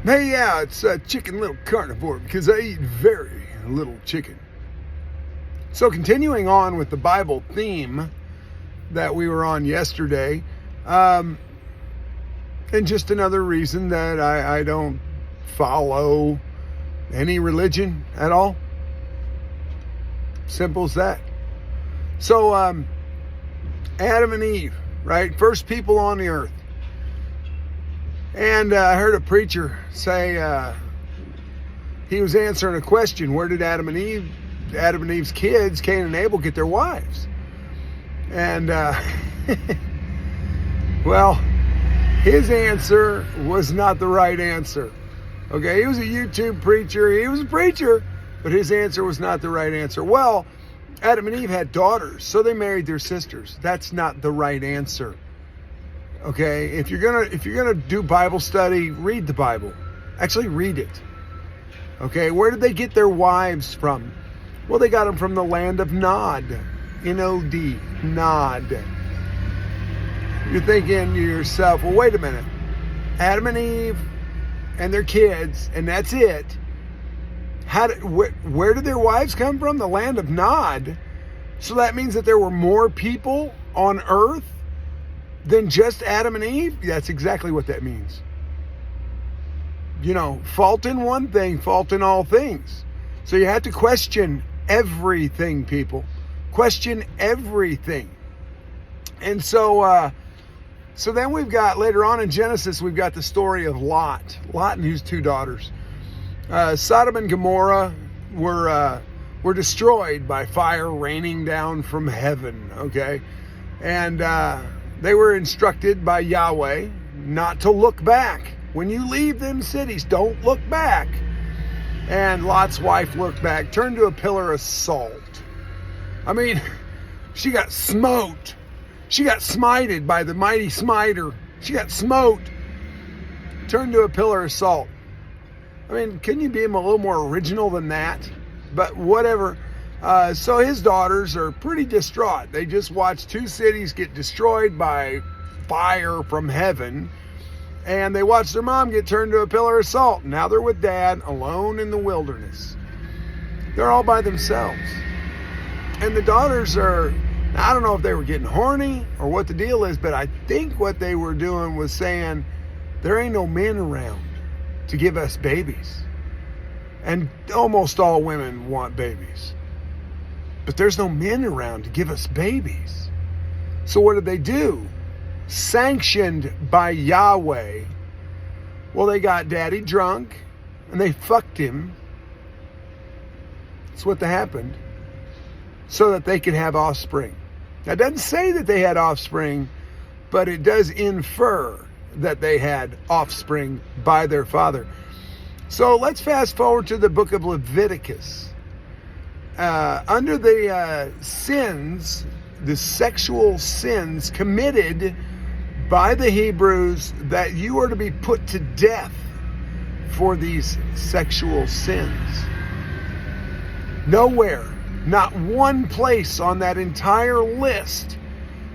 Hey, yeah, it's Chicken Little Carnivore because I eat very little chicken. So, continuing on with the Bible theme that we were on yesterday, and just another reason that I don't follow any religion at all. Simple as that. So, Adam and Eve, right? First people on the earth. And I heard a preacher say he was answering a question. Where did Adam and Eve's kids, Cain and Abel, get their wives? And, well, his answer was not the right answer. Okay, he was a YouTube preacher. He was a preacher, but his answer was not the right answer. Well, Adam and Eve had daughters, so they married their sisters. That's not the right answer. Okay, if you're gonna do Bible study, read the Bible. Actually, read it. Okay, where did they get their wives from? Well, they got them from the land of Nod, N-O-D, Nod. You're thinking to yourself, well, wait a minute. Adam and Eve and their kids, and that's it. Where did their wives come from? The land of Nod. So that means that there were more people on earth than just Adam and Eve? That's exactly what that means. You know, fault in one thing, fault in all things. So you have to question everything, people. Question everything. And so then we've got, later on in Genesis, we've got the story of Lot. Lot and his two daughters. Sodom and Gomorrah were destroyed by fire raining down from heaven, okay? And they were instructed by Yahweh not to look back. When you leave them cities, don't look back. And Lot's wife looked back, turned to a pillar of salt. I mean, she got smote. She got smited by the mighty smiter. She got smote. Turned to a pillar of salt. I mean, can you be a little more original than that? But whatever. So his daughters are pretty distraught. They just watched two cities get destroyed by fire from heaven. And they watched their mom get turned to a pillar of salt. Now they're with dad alone in the wilderness. They're all by themselves. And the daughters are, I don't know if they were getting horny or what the deal is, but I think what they were doing was saying, there ain't no men around to give us babies. And almost all women want babies. But there's no men around to give us babies. So what did they do? Sanctioned by Yahweh. Well, they got daddy drunk and they fucked him. That's what happened. So that they could have offspring. Now, it doesn't say that they had offspring, but it does infer that they had offspring by their father. So let's fast forward to the book of Leviticus. Under the sins, the sexual sins committed by the Hebrews, that you are to be put to death for these sexual sins. Nowhere, not one place on that entire list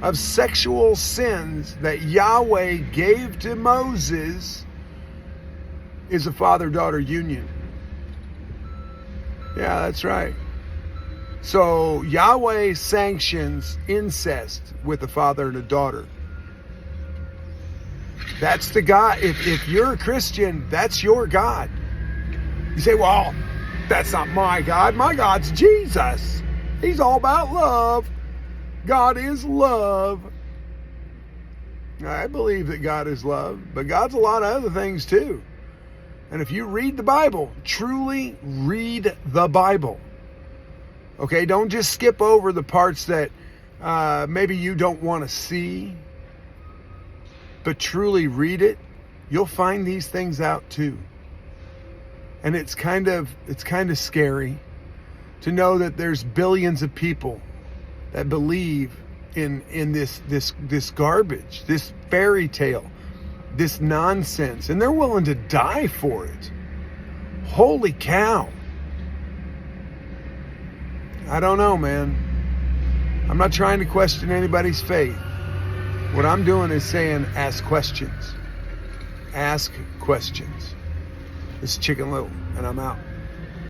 of sexual sins that Yahweh gave to Moses is a father-daughter union. Yeah, that's right. So Yahweh sanctions incest with a father and a daughter. That's the God. If you're a Christian, that's your God. You say, well, that's not my God. My God's Jesus. He's all about love. God is love. I believe that God is love, but God's a lot of other things too. And if you read the Bible, truly read the Bible. Okay, don't just skip over the parts that maybe you don't want to see, but truly read it. You'll find these things out too. And it's kind of scary to know that there's billions of people that believe in this garbage, this fairy tale, this nonsense, and they're willing to die for it. Holy cow. I don't know, man. I'm not trying to question anybody's faith. What I'm doing is saying, ask questions. Ask questions. This is Chicken Little, and I'm out.